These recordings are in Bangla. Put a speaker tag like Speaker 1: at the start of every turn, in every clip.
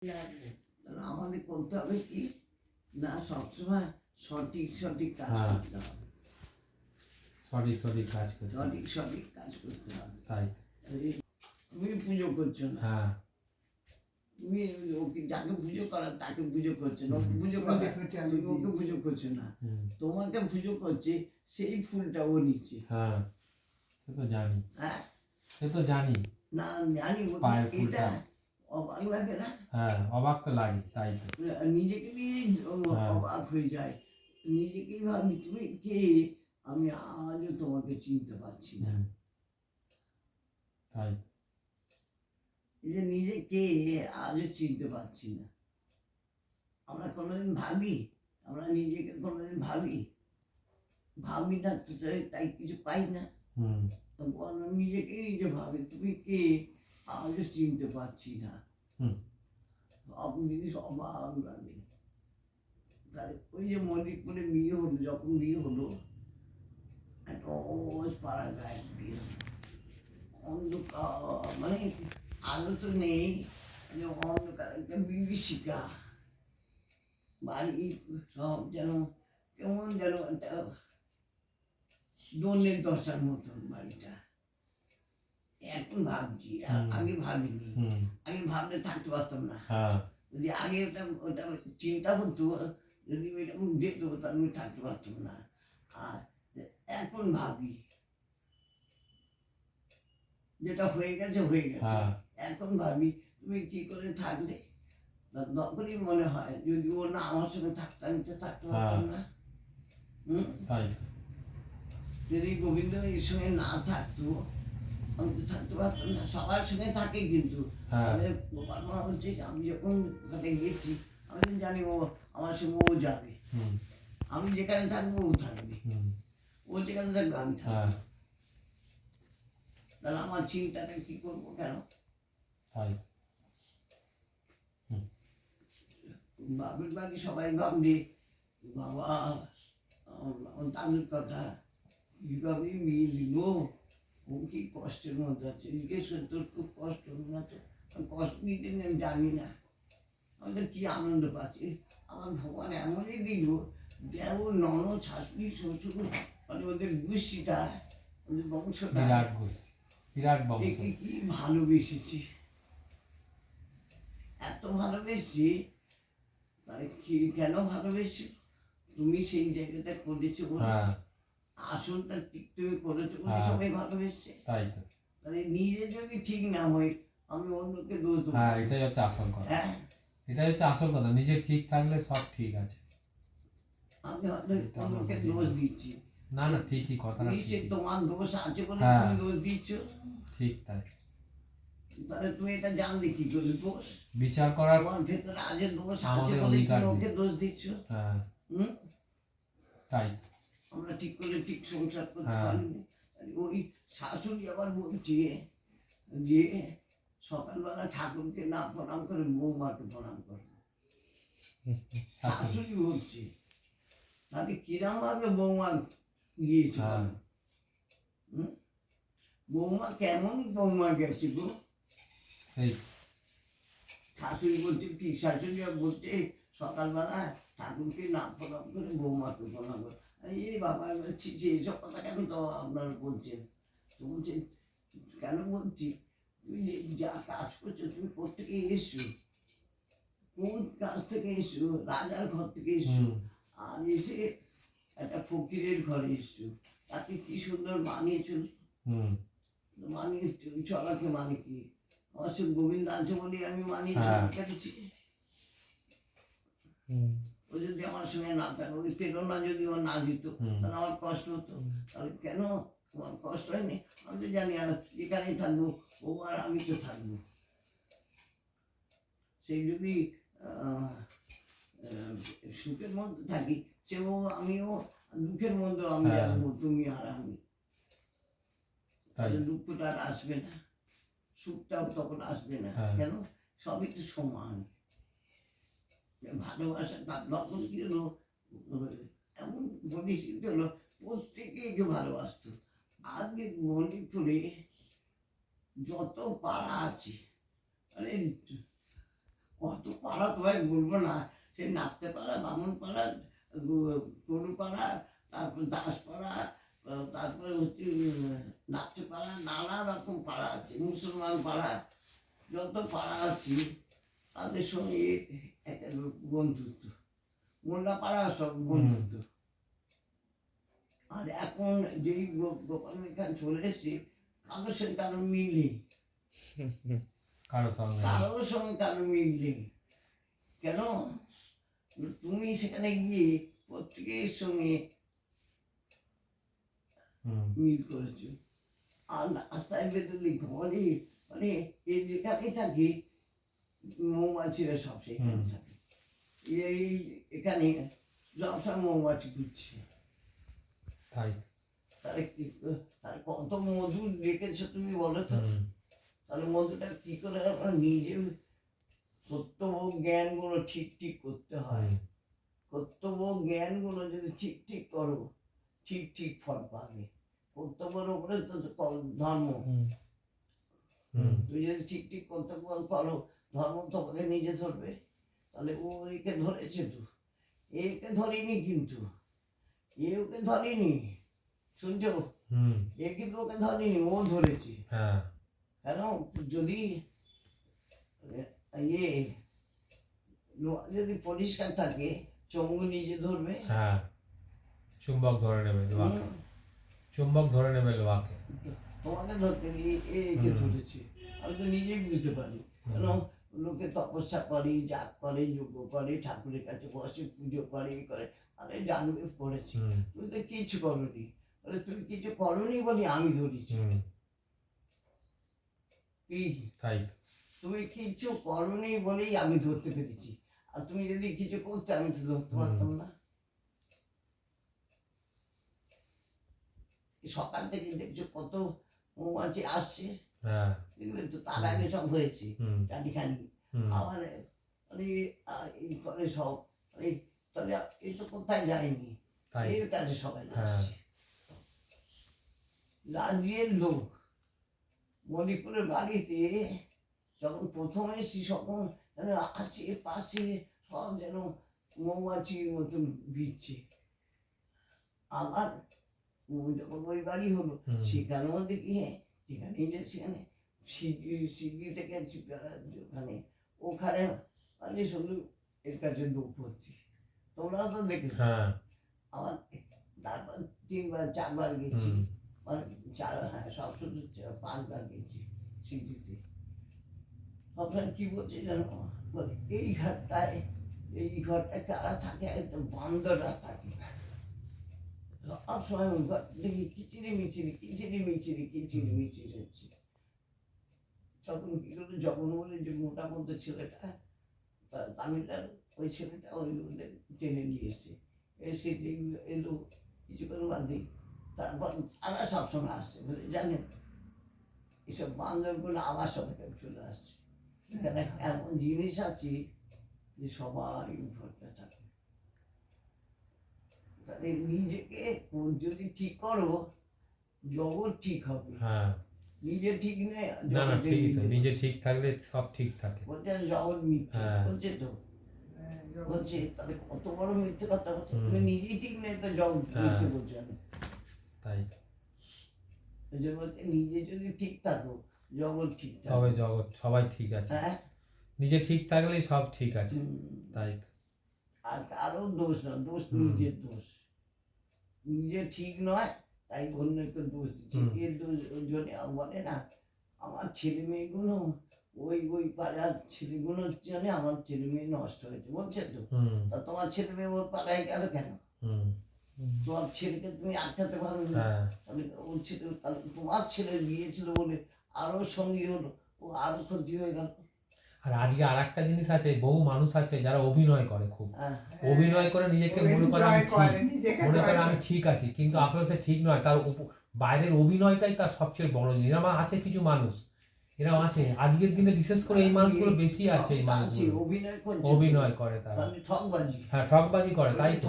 Speaker 1: আমাদের করতে হবে কি না, সবসময় সঠিক সঠিক কাজ করতে হবে,
Speaker 2: সঠিক কাজ করতে হবে,
Speaker 1: সঠিক কাজ করতে হবে।
Speaker 2: তাই
Speaker 1: তুমি পুজো করছো না, তুমি ওকে যাকে পুজো করার তাকে পুজো করছো না, ওকে পুজো করা তুমি ওকে পুজো করছো না, তোমাকে পুজো করছে, সেই ফুলটা ও নিচ্ছে।
Speaker 2: সে তো জানি, সে তো জানি
Speaker 1: না, জানি এটা অবাক লাগে না?
Speaker 2: অবাক তো লাগে, তাই তো
Speaker 1: নিজেকে নিয়ে অবাক হয়ে যায়, নিজেকেই ভাবি তুমি কে, আমি আজও তোমাকে চিনতে পারছি না।
Speaker 2: তাই
Speaker 1: এই যে নিজে কে আজও চিনতে পারছি না। আমরা কোনোদিন ভাবি, আমরা নিজেকে কোনোদিন ভাবি না তো, তাই কিছু পাই না। নিজেকে নিজে ভাবি তুমি কে আজও চিনতে পারছি না। আপনি জিনিস অবাক লাগে। তাই ওই যে মল্লিকপুরে বিয়ে হলো, যখন বিয়ে হলো, একটা পাড়া গায়ে বিয়ে, অন্ধকার, মানে আলো তো নেই, অন্ধকার, একটা বিভীষিকা, বাড়ি সব যেন কেমন যেন একটা দোনের দশার মতন বাড়িটা। এখন ভাবছি, আগে ভাবিনি, আগে ভাবলে থাকতে পারতাম না। যদি আগে ওটা চিন্তা করতো, যদি ওইটা যেত তাহলে আমি থাকতে পারতাম না। আর এখন ভাবি যেটা হয়ে গেছে হয়ে গেছে, এখন ভাবি তুমি কি করে থাকলে, তখনই মনে হয় যদি ও না আমার সঙ্গে থাকতো আমি তো থাকতে পারতাম না। যদি গোবিন্দ এর সঙ্গে না থাকতো আমি তো থাকতে পারতাম না। সবার সঙ্গে থাকে কিন্তু গোপাল মা বলছে আমি যখন ওখানে গেছি আমি তো জানি ও আমার সঙ্গে ও যাবে, আমি যেখানে থাকবো ও থাকবে, ও যেখানে থাকবে আমি থাকবো, তাহলে আমার চিন্তাটা কি করবো কেন? বাপের বাড়ি সবাই ভাববে বাবা দাদুর কথা কিভাবে বিয়ে দিল, ও কি কষ্টের মধ্যে আছে, জিজ্ঞেস তোর খুব কষ্ট না তো, কষ্ট দিতে আমি জানি না, আমি তো কি আনন্দ পাচ্ছি, আমার ভগবান এমনই দিল, দেব ননদ শাশুড়ি শ্বশুর, মানে ওদের গোষ্ঠীটা, ওদের বংশটা দেখে কি ভালোবেসেছি, এত ভালোবেসেছি। তাই কি কেন ভালোবেসে তুমি সেই জায়গাটা করেছো বলে, আসলটা ঠিক তুমি করেছো বলে সবাই ভালোবেসছে।
Speaker 2: তাই তো,
Speaker 1: তাহলে নিজে যদি ঠিক না হয় আমি অন্যকে দোষ দেবো।
Speaker 2: এটাই হচ্ছে আসল কথা। এটাই হচ্ছে আসল কথা, নিজে ঠিক থাকলে সব ঠিক আছে।
Speaker 1: আমি হয়তো অন্যকে দোষ দিচ্ছি,
Speaker 2: না ঠিকই কথা,
Speaker 1: নিশ্চয় তোমার দোষ আছে বলে তুমি দোষ দিচ্ছ। ঠিক তাই, তাহলে তুমি এটা জানলে কি করে দোষ
Speaker 2: বিচার করার,
Speaker 1: তোমার ভেতরে আজ দোষ আছে বলে তুমি ওকে দোষ দিচ্ছ।
Speaker 2: তাই
Speaker 1: আমরা ঠিক করে ঠিক সংসার করতে পারিনি। ওই শাশুড়ি আবার বলছে যে সকালবেলা ঠাকুরকে না প্রণাম করে বৌমাকে প্রণাম করে, শাশুড়ি বলছে, তাহলে কিরম ভাবে বৌমা গিয়েছে, বৌমা কেমন বৌমা গেছে গো, শাশুড়ি বলছে কি, শাশুড়ি বলছে সকালবেলা ঠাকুরকে না প্রণাম করে বৌমাকে প্রণাম করে। এই বাবা বলছি যে এইসব কথা কেন তো আপনারা বলছেন, তো বলছেন কেন বলছি, তুমি যা কাজ করছো তুমি কোথেকে এসছো, কোন কাজ থেকে এসছো, রাজার ঘর থেকে এসছো, আর এসে একটা ফকিরের ঘরে এসছো, তাকে কি সুন্দর মানিয়েছো, মানিয়ে চলাকে মানে কি, আমার সে গোবিন্দ আছে বলে আমি মানিয়ে চলতে পেরেছি। ও যদি আমার সঙ্গে না থাকে, ওই প্রেরণা যদি ও না দিত তাহলে আমার কষ্ট হতো। তাহলে কেন তোমার কষ্ট হয়নি? আমি তো জানি এখানেই থাকবো, ও আর আমি তো থাকবো। সেই যদি সুখের মধ্যে থাকি, সেও আমিও, দুঃখের মধ্যে আমি যাবো, তুমি আর আমি, তাহলে দুঃখটা আর আসবে না, সুখটাও তখন আসবে না। কেন? সবই তো সমান। ভালোবাসা তখন কি হলো, এমন পরিস্থিতি হলো প্রত্যেকে ভালোবাসত। আজকে মণিপুরে যত পাড়া আছে, মানে কত পাড়া তোমায় বলবো না, সে নাচতে পাড়া, বামন পাড়া, গরু পাড়া, তারপর দাস পাড়া, তারপরে হচ্ছে নাচতে পাড়া, নানা রকম পাড়া আছে, মুসলমান পাড়া, যত পাড়া আছে তাদের সঙ্গে একটা বন্ধুত্ব, মোল্লা পাড়া সব বন্ধুত্ব। আর এখন যেই গোপাল এখানে চলে এসছে, কারোর সঙ্গে কারোর মিল নেই,
Speaker 2: কারোর সঙ্গে
Speaker 1: কারোর সঙ্গে কারোর মিল নেই। কেন? তুমি সেখানে গিয়ে প্রত্যেকের সঙ্গে মিল করেছো। আর রাস্তায় বেরোলে ঘরে মানে এই যেখানেই থাকি মৌমাছিরা সব সেখানে থাকে, এই এখানে সবসময় মৌমাছি ঘুরছে।
Speaker 2: তাই
Speaker 1: তাহলে কি, তাহলে কত মধু রেখেছো তুমি বলো তো? তাহলে মধুটা কি করে আমরা নিজে কর্তব্য জ্ঞানগুলো ঠিক ঠিক করতে হয়। কর্তব্য জ্ঞানগুলো যদি ঠিক ঠিক করো, ঠিক ঠিক ফল পাবে। কর্তব্যের উপরে তো ধর্ম, তুই যদি ঠিক ঠিক কর্তব্য করো, ধর্ম তোমাকে নিজে ধরবে। তাহলে ও একে ধরেছে, তো একে ধরেনি, কিন্তু এ ওকে ধরেনি, শুনছো? এ কিন্তু ওকে ধরেনি, ও ধরেছে। কেন? যদি ইয়ে লোহা যদি পরিষ্কার থাকে, চুম্বক নিজে ধরবে।
Speaker 2: চুম্বক ধরে নেবে লোহাকে, চুম্বক ধরে নেবে লোহাকে।
Speaker 1: তোমাকে ধরতে গিয়ে একে ধরেছে, আমি তো নিজেই বুঝতে পারি। কেন? লোকে তপস্যা করে, জাগ করে, যজ্ঞ করে, ঠাকুরের কাছে বসে, পুজো করে, করে, আরে জানবে করেছে। তুমি তো কিছু করনি, তুমি কিছু করনি বলি আমি ধরেছি।
Speaker 2: তাই
Speaker 1: তুমি কিছু করনি বলেই আমি ধরতে পেরেছি, আর তুমি যদি কিছু করতে, আমি তো ধরতে পারতাম না। সকাল থেকে দেখছো কত মৌমাছি আসছে, দেখলে তো তার আগে সব হয়েছে চারিখানি। আবার মানে এই করে সব মানে, তাহলে এই তো কোথায় যায়নি, এর কাছে সবাই আসছে। রাজ্যের লোক মণিপুরের বাড়িতে যখন প্রথম এসেছি, তখন যেন আশেপাশে সব যেন মৌমাছির মতন ভিড়ছে। আবার যখন ওই বাড়ি হলো, সেখানেও দেখি যেখানে সেখানে সিগড়ি থেকে ওখানে ওখানে মানে শুধু এর কাছে লোক ভর্তি। তোমরাও তো দেখেছো। আমার তারপর 3বার 4বার গেছি, মানে সব শুধু 5বার গেছি সিগড়িতে। আপনার কি বলছে জানো, এই ঘরটায় কারা থাকে, একদম বান্দররা থাকে। সবসময় দেখি কিচিরি মিচিরি হচ্ছে। তখন কি করলো, যখন বলে যে মোটা মতো ছেলেটা তামিলনাড়ু, ওই ছেলেটা ওই টেনে নিয়ে এসছে, এসে এলো কিছুক্ষণ বাদে। তারপর তারা সবসময় আসছে, বলে জানেন এসব বান্ধবগুলো আবার সবাই চলে আসছে। এখানে এমন জিনিস আছে যে সবাই ঘরটা থাকে। তাহলে নিজেকে যদি ঠিক করো, জগৎ ঠিক হবে। নিজে ঠিক নেই,
Speaker 2: নিজে ঠিক থাকলে সব ঠিক থাকে।
Speaker 1: বলছেন জগৎ মিথ্যে, বলছে তো, বলছে তাহলে কত বড় মিথ্যে কথা হচ্ছে। তুমি নিজেই ঠিক নেই, তো জগৎ মিথ্যে বলছো।
Speaker 2: তাই
Speaker 1: ওই জন্য বলছে নিজে যদি ঠিক থাকো, জগৎ ঠিক থাকবে,
Speaker 2: তবে জগৎ সবাই ঠিক আছে। নিজে ঠিক থাকলেই সব ঠিক আছে। তাই
Speaker 1: আর কারো দোষ না, দোষ নিজের দোষ। নিজে ঠিক নয়, তাই অন্যকে দোষ দিচ্ছে। এর দোষ জন্য বলে না, আমার ছেলে মেয়েগুলো ওই পাড়ার ছেলেগুলোর জন্য আমার ছেলে মেয়ে নষ্ট হয়েছে, বলছে তো। তা তোমার ছেলে মেয়ে ওর পাড়ায় গেল কেন? তোমার ছেলেকে তুমি আটকাতে পারো না, তাহলে ওর ছেলে, তাহলে তোমার ছেলে গিয়েছিল বলে আরো সঙ্গী হলো, ও আরো ক্ষতি হয়ে গেল।
Speaker 2: আর আজকে আর একটা জিনিস আছে, বহু মানুষ আছে যারা অভিনয় করে, খুব অভিনয় করে নিজেকে মনে করে আমি ঠিক আছি, কিন্তু আসলে সে ঠিক নয়। তার বাইরের অভিনয়টাই তার সবচেয়ে বড় জিনিস। আমার আছে কিছু মানুষ এরাও আছে, আজকের দিনে বিশেষ করে এই মানুষগুলো বেশি আছে। এই মানুষগুলো অভিনয় করে, তারা ঠকবাজি করে, তাই তো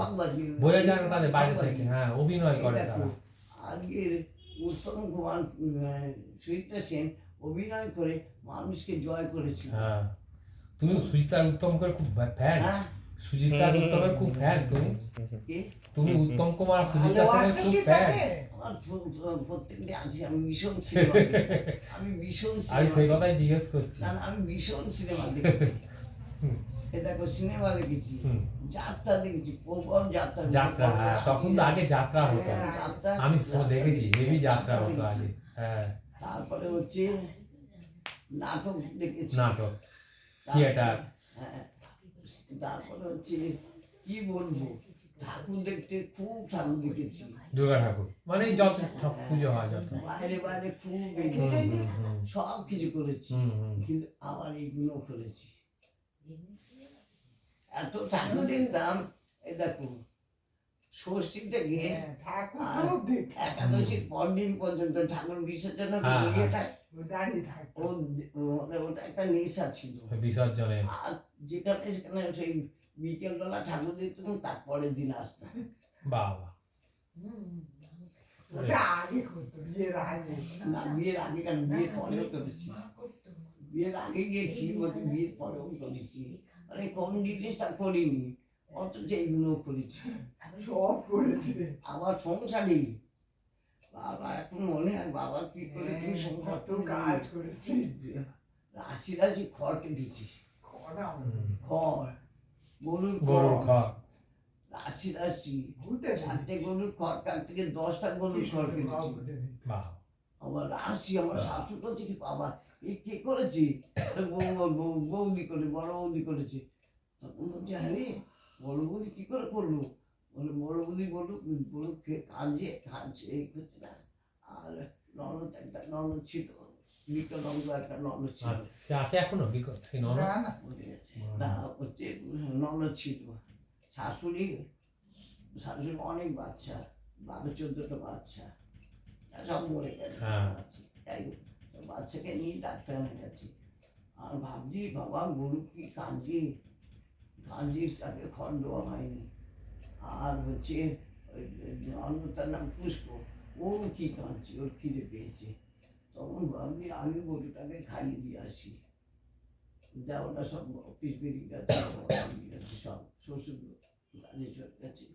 Speaker 2: বোঝা যায় না তাদের বাইরে থেকে। অভিনয় করে তারা।
Speaker 1: আজকে উত্তম কুমার, সুচিত্রা সেন অভিনয় করে মানুষকে জয় করেছিল।
Speaker 2: তুমি সুজিতার উত্তম করে খুব ফ্যান,
Speaker 1: হ্যাঁ
Speaker 2: সুজিতার উত্তমের খুব ফ্যান তুমি,
Speaker 1: কি
Speaker 2: তুমি উত্তম কুমার আর সুজিতা সেনের খুব ফ্যান।
Speaker 1: আমার প্রত্যেকটা আছে, আমি ভীষণ সিনেমা দেখি। আমি ভীষণ
Speaker 2: আমি
Speaker 1: সিনেমা
Speaker 2: সেই
Speaker 1: দেখি।
Speaker 2: কথাই জিজ্ঞেস করছি।
Speaker 1: না না, আমি ভীষণ সিনেমা দেখেছি। এ দেখো সিনেমা দেখেছি,
Speaker 2: হুম।
Speaker 1: যাত্রা দেখেছি, প্রবল যাত্রা।
Speaker 2: যাত্রা, হ্যাঁ তখন তো আগে যাত্রা হতো,
Speaker 1: হ্যাঁ, যাত্রা,
Speaker 2: আমি
Speaker 1: যাত্রা
Speaker 2: দেখেছি হেভি যাত্রা হতো
Speaker 1: দেখেছি।
Speaker 2: আগে। হ্যাঁ
Speaker 1: তারপরে হচ্ছে নাটক দেখেছি।
Speaker 2: নাটক,
Speaker 1: তারপরে-
Speaker 2: থিয়েটার।
Speaker 1: হ্যাঁ, তারপরে হচ্ছে কি বলবো, ঠাকুর দেখতে খুব ঠাকুর দেখেছি।
Speaker 2: দুর্গা ঠাকুর মানে যত সব পুজো হয় যত।
Speaker 1: বাইরে বাইরে খুব
Speaker 2: হুম,
Speaker 1: দেখেছি,
Speaker 2: হুম, হুম,
Speaker 1: সব কিছু করেছি,
Speaker 2: হুম, হুম।
Speaker 1: কিন্তু আবার এইগুলো করেছি। এত ঠাকুর দেখতাম, এই দেখো ষষ্ঠী থেকে
Speaker 3: ঠাকুর
Speaker 1: আর
Speaker 3: খুব দেখি।
Speaker 1: একাদশীর পর দিন পর্যন্ত ঠাকুর বিসর্জন হবে,
Speaker 2: হ্যাঁ, হ্যাঁ।
Speaker 1: ইয়েটা
Speaker 3: দাঁড়িয়ে থাকতো।
Speaker 1: মানে ওটা একটা নেশা ছিল।
Speaker 2: বিসর্জনে
Speaker 1: আর যেখানে সেখানে সেই বিকেলবেলা ঠাকুর দেখতাম, তারপরের দিন আসতাম।
Speaker 2: বাবা,
Speaker 3: ওটা আগে করতো, বিয়ের আগে।
Speaker 1: না বিয়ের আগে কেন, বিয়ের পরেও করেছি। বিয়ের আগে গিয়েছি, বলছি বিয়ের পরেও করেছি, মানে কোন জিনিসটা করিনি, অথচ এইগুলো করেছি।
Speaker 3: সব করেছে।
Speaker 1: আবার সংসারে বাবা, এখন মনে হয় বাবা কি করে তুই সংসার
Speaker 3: কত কাজ করেছি।
Speaker 1: রাশি রাশি খড় কেটেছি,
Speaker 3: কড়া
Speaker 1: খড়, গরুর
Speaker 2: গরুর
Speaker 1: খড়,
Speaker 2: খড়।
Speaker 1: রাশি রাশি
Speaker 3: ঘুটে
Speaker 1: 4টে গরুর খড় কাট থেকে 10টা গরুর খড় কেটেছি।
Speaker 2: বাবা,
Speaker 1: আবার রাশি আমার শাশুড় বলছে কি বাবা এই কে করেছি, বৌদি করে, বড় বৌদি করেছে। তখন বলছে হ্যাঁ রে, বড় বৌদি কি করে করলো, বলে বড় বৌদি বললো গরু খেয়ে কাঁদছে এই করছে না। আর ননদ, একটা ননদ ছিল, বিকলাঙ্গ একটা ননদ ছিল,
Speaker 2: আচ্ছা সে আছে এখনো সেই ননদ?
Speaker 3: না না
Speaker 1: মরে গেছে। তা হচ্ছে ননদ ছিল, শাশুড়ি, শাশুড়ি অনেক বাচ্চা, 12-14টা বাচ্চা, সব মরে গেছে।
Speaker 2: হ্যাঁ।
Speaker 1: যাই হোক, তো বাচ্চাকে নিয়ে ডাক্তারখানা গেছি, আর ভাবছি বাবা গরু কি কাঁদছি, তাকে খড় দেওয়া হয়নি। আর হচ্ছে ওই অন্যটার নাম পুষ্প, ওর কি কাঁদছে, ওর খিদে পেয়েছে। তখন ভাবছি আগে গরুটাকে খাইয়ে দিয়ে আসি, দেওয়াটা সব অফিস বেরিয়ে গেছে, সব শ্বশুর কাজে চলে গেছে।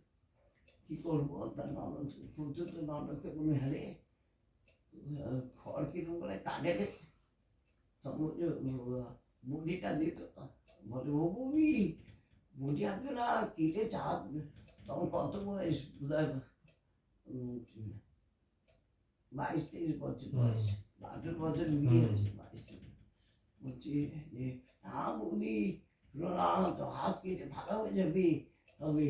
Speaker 1: কি করবো, তার ননদ প্রচুর ননদকে বলে হ্যাঁ খড় কিরকম করে কাটে রে, তখন বডিটা দিত, বলে ও বৌদি বডি আসবে না, কেটে চাপ। তখন কত বয়স, বোধহয় 22-23 বছর বয়স, 18 বছর বিয়ে হয়েছে, 22-23 বলছি যে না বৌদি না, তো হাত কেটে ফাঁকা হয়ে যাবে। তবে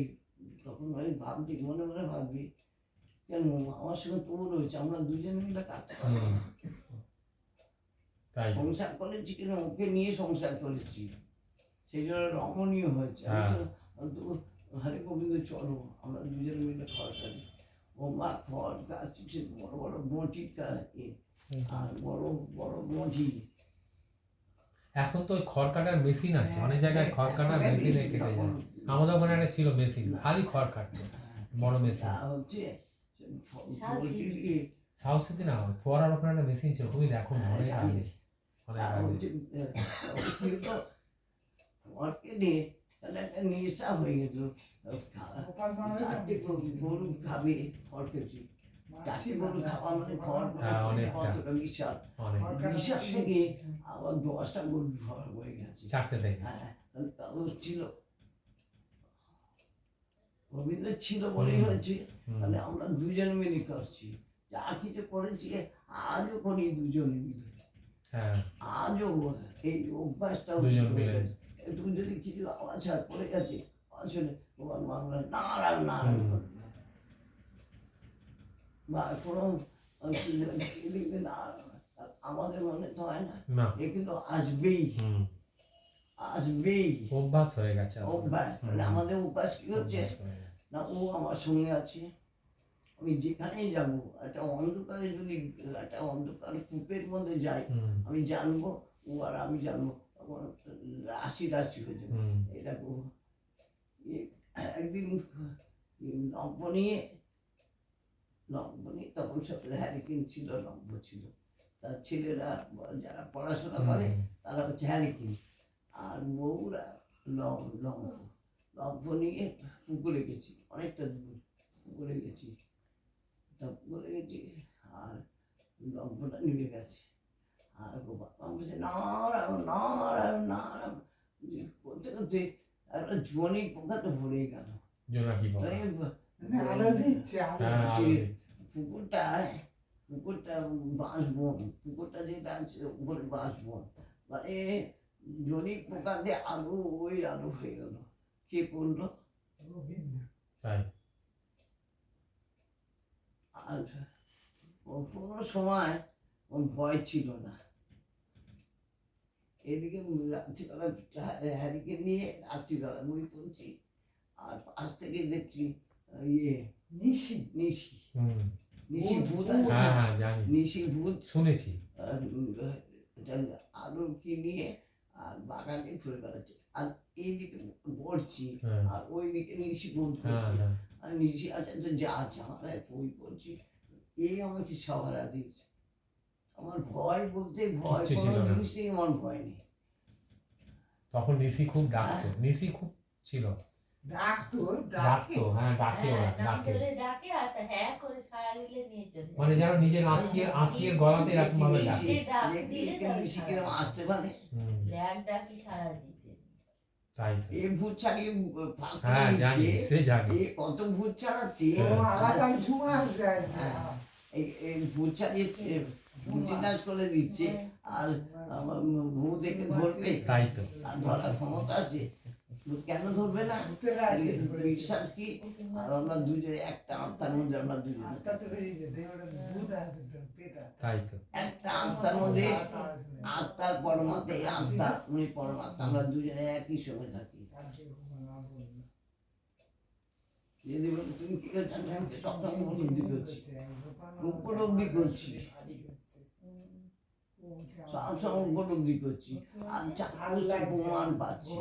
Speaker 1: তখন আমি ভাবছি, মনে মনে ভাবছি কেন আমার সঙ্গে তোর রয়েছে, আমরা দুজনে মিলে কাটতে পারবো না।
Speaker 2: তাই
Speaker 1: সংসার করেছি কিনা ওকে নিয়ে সংসার করেছি, সেই জন্য রমণীয় হয়েছে। আমি তো হরে গোবিন্দ চলো আমরা দুজনে মিলে খড় কাটি, ও মা খড় কাটছি, সে বড় বড় বঁটি আর বড় বড় বঁটি।
Speaker 2: এখন তো ওই খড় কাটার মেশিন আছে, অনেক জায়গায় খড় কাটার মেশিনে কেটে যায়। আমাদের ওখানে একটা ছিল মেশিন, খালি খড় কাটতো, বড় মেশিন।
Speaker 1: তা হচ্ছে
Speaker 2: সাউথ সিটি না, ফোয়ারার ওখানে একটা মেশিন ছিল, তুমি দেখো না, অনেক আগে, অনেক আগে।
Speaker 1: খড় কেটে তাহলে একটা নেশা হয়ে গেল, চারটে গরু খাবে খড় কেটে, চারটে গরু খাওয়া মানে খড়
Speaker 2: হ্যাঁ, অনেকটা।
Speaker 1: কতটা বিশাল,
Speaker 2: অনেক,
Speaker 1: বিশাল থেকে আবার 10টা গরু হয়ে গেছে।
Speaker 2: 4টে থেকে।
Speaker 1: হ্যাঁ, তাও ছিল, গোবিন্দ ছিল বলেই হয়েছে। তাহলে আমরা দুজন মিলে করছি, যা কিছু করেছি আজও করি দুজনে মিলে,
Speaker 2: হ্যাঁ
Speaker 1: আজও এই অভ্যাসটা
Speaker 2: দুজন
Speaker 1: হয়ে
Speaker 2: মিলে।
Speaker 1: গেছে। একটু যদি কিছু আওয়াজ পড়ে গেছে আসলে তোমার বাংলা নারায়ণ নারায়ণ করবে, বা কোনো দেখবে না, আমাদের মনে তো হয় না,
Speaker 2: না,
Speaker 1: এ কিন্তু আসবেই, আসবেই,
Speaker 2: অভ্যাস হয়ে গেছে আসলে।
Speaker 1: অভ্যাস। তাহলে আমাদের অভ্যাস কি হচ্ছে
Speaker 2: অভ্যাস হয়ে গেছে।
Speaker 1: না, ও আমার সঙ্গে আছে, আমি যেখানেই যাব, একটা অন্ধকারে যদি একটা অন্ধকার কূপের মধ্যে যাই, আমি জানবো ও আর আমি জানবো, তখন রাশি রাশি হয়ে যাবে। এই দেখো একদিন লম্ফ নিয়ে তখন সব হ্যারিকেন ছিল, লম্ফ ছিল, তার ছেলেরা যারা পড়াশোনা করে তারা হচ্ছে হ্যারিকেন, আর বউরা লম্ফ নিয়ে পুকুরে গেছি, অনেকটা দূর পুকুরে গেছি, তা পুকুরে গেছি আর লম্ফটা নিভে গেছে। আর বাবা বলছে নারায়ণ নারায়ণ নারায়ণ করতে করতে একটা জনি পোকা তো ভরে গেল।
Speaker 2: জোনাকি পোকা।
Speaker 3: মানে আলো দিচ্ছে, আলো
Speaker 2: হ্যাঁ, আলো দিচ্ছে।
Speaker 1: পুকুরটা বাঁশবন, পুকুরটা যেটা আছে উপরে বাঁশবন, মানে জনি পোকা দিয়ে আলো ওই আলো হয়ে গেল। কে করলো?
Speaker 3: রবীন্দ্র।
Speaker 2: তাই
Speaker 1: আর কোনো সময় ওর ভয় ছিল না। এদিকে রাত্রিবেলা হ্যারিকে নিয়ে রাত্রিবেলা বই পড়ছি, আর পাশ থেকে দেখছি ইয়ে
Speaker 3: নিশি।
Speaker 1: নিশি
Speaker 2: হুম।
Speaker 1: নিশি ভূত
Speaker 3: ভূত,
Speaker 1: আছে
Speaker 2: হ্যাঁ
Speaker 1: না?
Speaker 2: হ্যাঁ জানি,
Speaker 1: নিশি ভূত
Speaker 2: শুনেছি।
Speaker 1: আলু কি নিয়ে আর বাগানে ঘুরে বেড়াচ্ছে, আর এইদিকে পড়ছি
Speaker 2: হ্যাঁ
Speaker 1: আর ওইদিকে নিশি ভূত
Speaker 2: হ্যাঁ
Speaker 1: করছে।
Speaker 2: হ্যাঁ।
Speaker 1: আর নিশি আছে যা আছে আমরা বই পড়ছি, এই আমাকে সহারা দিয়েছে। আমার ভয় বলতে ভয়
Speaker 2: কিচ্ছু
Speaker 1: কোনো
Speaker 2: ছিল না।
Speaker 1: জিনিসই আমার ভয় নেই।
Speaker 2: তখন নিশি খুব ডাকতো, নিশি খুব ছিল,
Speaker 3: ডাকতো,
Speaker 2: ডাকতো, হ্যাঁ ডাকে ওরা, ডাকে। মানে যেন নিজের আত্মীয়ের গলাতে এরকম ভাবে ডাকে।
Speaker 1: নিশি কিরম আসতে পারে,
Speaker 2: হুম, তাই তো।
Speaker 1: এই ভূত ছাড়িয়ে ফাঁক করে
Speaker 2: হ্যাঁ জানি,
Speaker 1: দিচ্ছে,
Speaker 2: সে জানি।
Speaker 1: এই কত ভূত ছাড়াচ্ছে।
Speaker 3: ও আলাদা ঝুমা যায়।
Speaker 1: এই ভূত ছাড়িয়ে ভূতি নাচ করে দিচ্ছে, আর ভূত একে ধরবে,
Speaker 2: তাই তো।
Speaker 1: আর ধরার ক্ষমতা আছে, ভূত কেন ধরবে না? বিশ্বাস কি? আর আমরা দুজনে একটা আত্মার মধ্যে, আমরা দুজনে
Speaker 2: তাই তো।
Speaker 1: একটা আত্মার মধ্যে, আত্মার পরমাত্মা, এই আত্মা উনি পরমাত্মা, আমরা দুজনে একই সঙ্গে থাকি। যদি বলি তুমি কি করছো, আমি সবসময় উপলব্ধি করছি, উপলব্ধি করছি, সবসময় উপলব্ধি করছি, আর প্রমাণ পাচ্ছি।